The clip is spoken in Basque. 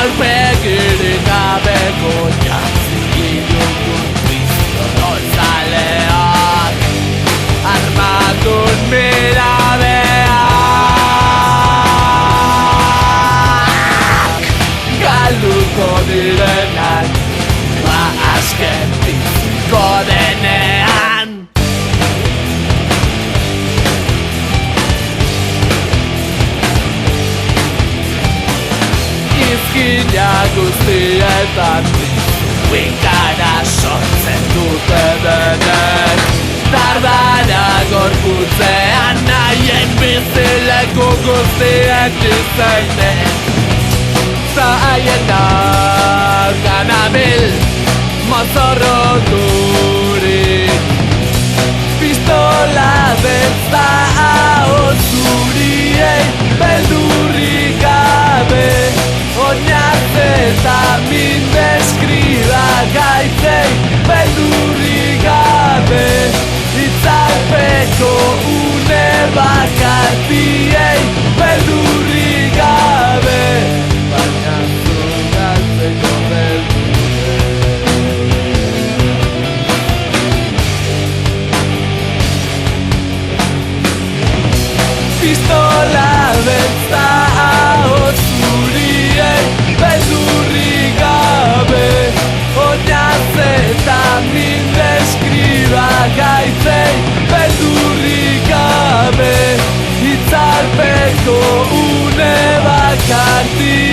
Alpegirik gabeko jantzi dugun pistolozaleak armadun mirabeak galduko direnak azken biziko denean. Izkina guztietan Wikara sortzen dute denek Dardara gorputzean nahien bizileku guztiek izainen Zahaien ganabil mozorro durik Pistola beltza zuriei beldurrik gabe Oinaz eta min deskriba gaitzei beldurrik gabe Itzalpeko une bakartiei beldurrik gabe Baina zugatzeko Pistola beltza zuriei beldurrik gabe Oinaz eta min deskriba gaitzei beldurrik gabe Itzalpeko une bakarti